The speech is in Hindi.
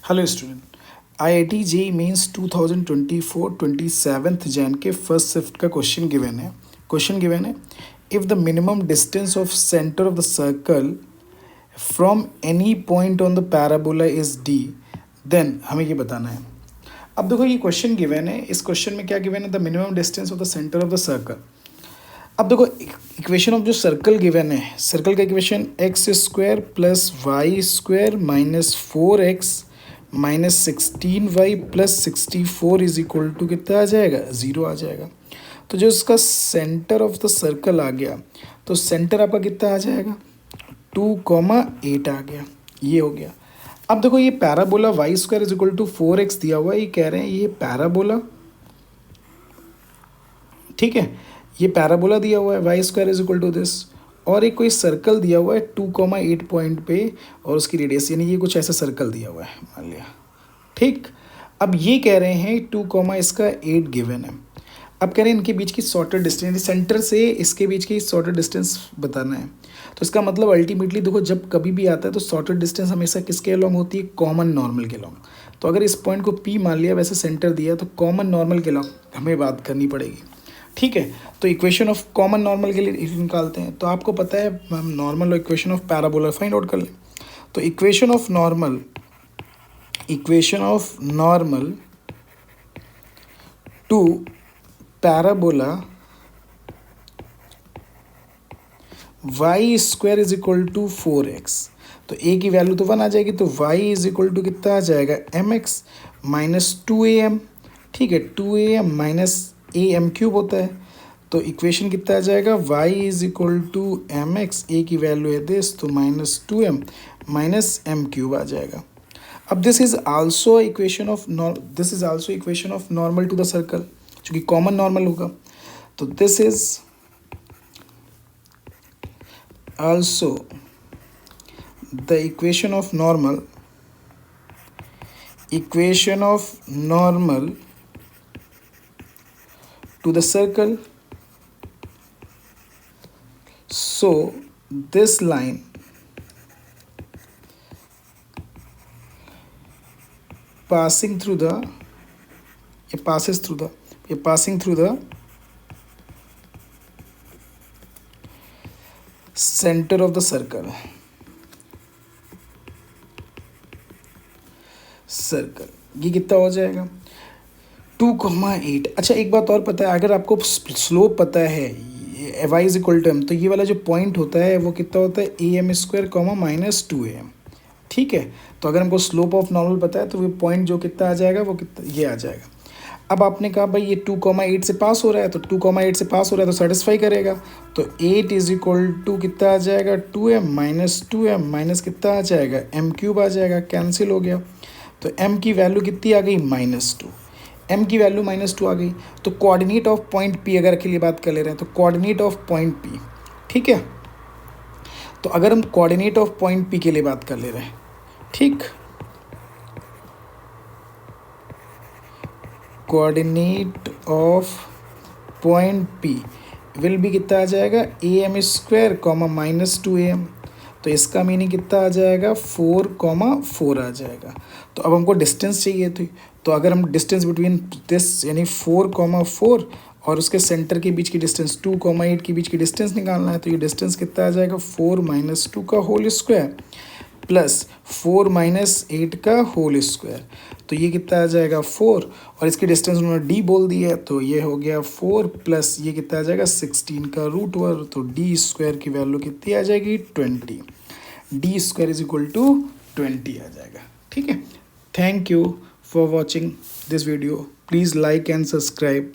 Hello student, IIT JEE Mains 2024 27th Jan के फर्स्ट शिफ्ट का क्वेश्चन गिवन है if the minimum distance of centre of the circle from any point on the parabola is D, then हमें ये बताना है। अब देखो ये क्वेश्चन गिवन है, इस क्वेश्चन में क्या गिवन है, the minimum distance of the centre of the circle. अब देखो इक्वेशन ऑफ जो सर्कल गिवन है, सर्कल का equation X square plus Y square minus 4x minus 16y plus 64 is equal to कितना आ जाएगा, ज़ीरो आ जाएगा। तो जो इसका सेंटर ऑफ द सर्कल आ गया, तो सेंटर आपका कितना आ जाएगा, 2,8 आ गया, ये हो गया। अब देखो ये parabola Y square is equal to 4x दिया हुआ है, ये कह रहे हैं ये पैराबोला, ठीक है, ये पैराबोला दिया हुआ है Y square is equal to this, और एक कोई सर्कल दिया हुआ है 2,8 पॉइंट पे और उसकी रेडियस, यानी ये कुछ ऐसा सर्कल दिया हुआ है मान लिया, ठीक। अब ये कह रहे हैं 2, इसका 8 गिवन है। अब कह रहे हैं इनके बीच की शॉर्टर डिस्टेंस, सेंटर से इसके बीच की शॉर्टर डिस्टेंस बताना है। तो इसका मतलब अल्टीमेटली देखो जब कभी भी आता है तो शॉर्टर डिस्टेंस हमेशा किसके अलॉन्ग होती है, कॉमन नॉर्मल के अलॉन्ग। तो अगर इस पॉइंट को पी मान लिया, वैसे सेंटर दिया, तो कॉमन नॉर्मल के अलॉन्ग हमें बात करनी पड़ेगी, ठीक है। तो इक्वेशन ऑफ कॉमन नॉर्मल के लिए निकालते हैं। तो आपको पता है हम नॉर्मल और equation of parabola find out कर लें। तो equation of normal to parabola y square is equal to 4x, तो a की वैल्यू तो 1 आ जाएगी, तो y इज इक्वल टू कितना आ जाएगा, mx माइनस 2am, ठीक है, 2am माइनस am क्यूब होता है। तो इक्वेशन कितना आ जाएगा, y is equal to mx, a की वैल्यू है दिस, तो minus 2m minus m cube आ जाएगा। अब this is also equation of normal to the circle, चूँकि कॉमन नॉर्मल होगा। तो this is also the equation of normal to the circle. So this line passing through the center of the circle, ये कितना हो जाएगा, 2,8। अच्छा एक बात और पता है, अगर आपको स्लोप पता है y is equal to m, तो ये वाला जो पॉइंट होता है वो कितना होता है, am स्क्वायर माइनस 2am, ठीक है। तो अगर हमको स्लोप ऑफ नॉर्मल पता है तो वो पॉइंट जो कितना आ जाएगा, वो कितना ये आ जाएगा। अब आपने कहा भाई ये 2,8 से पास हो रहा है, तो 2,8 से पास हो रहा है तो सेटिस्फाई करेगा। तो 8 इज इक्वल टू कितना आ जाएगा, 2m माइनस 2m माइनस कितना आ जाएगा, m क्यूब आ जाएगा, कैंसिल हो गया। तो m की वैल्यू कितनी आ गई, -2, m की वैल्यू -2 आ गई। तो कोऑर्डिनेट ऑफ पॉइंट P अगर के लिए बात कर ले रहे हैं, तो कोऑर्डिनेट ऑफ पॉइंट P, ठीक है। तो अगर हम कोऑर्डिनेट ऑफ पॉइंट P के लिए बात कर ले रहे हैं, ठीक, coordinate of point P will भी कितना आ जाएगा, am स्क्वायर माइनस 2am, तो इसका मीनिंग कितना आ जाएगा, 4,4 आ जाएगा। तो अब हमको डिस्टेंस चाहिए थी, तो अगर हम डिस्टेंस बिटवीन दिस यानी 4,4 और उसके सेंटर के बीच की डिस्टेंस 2,8 के बीच की डिस्टेंस निकालना है, तो ये डिस्टेंस कितना आ जाएगा, 4 माइनस 2 का होल स्क्वायर प्लस 4 माइनस 8 का होल स्क्वायर, तो ये कितना आ जाएगा 4, और इसकी डिस्टेंस उन्होंने d बोल दी है, तो ये हो गया 4 प्लस ये कितना आ जाएगा 16 का रूट ओवर, तो d स्क्वायर की वैल्यू कितनी आ जाएगी, 20, d square is equal to 20 आ जाएगा, ठीक है। Thank you for watching this video, please like and subscribe.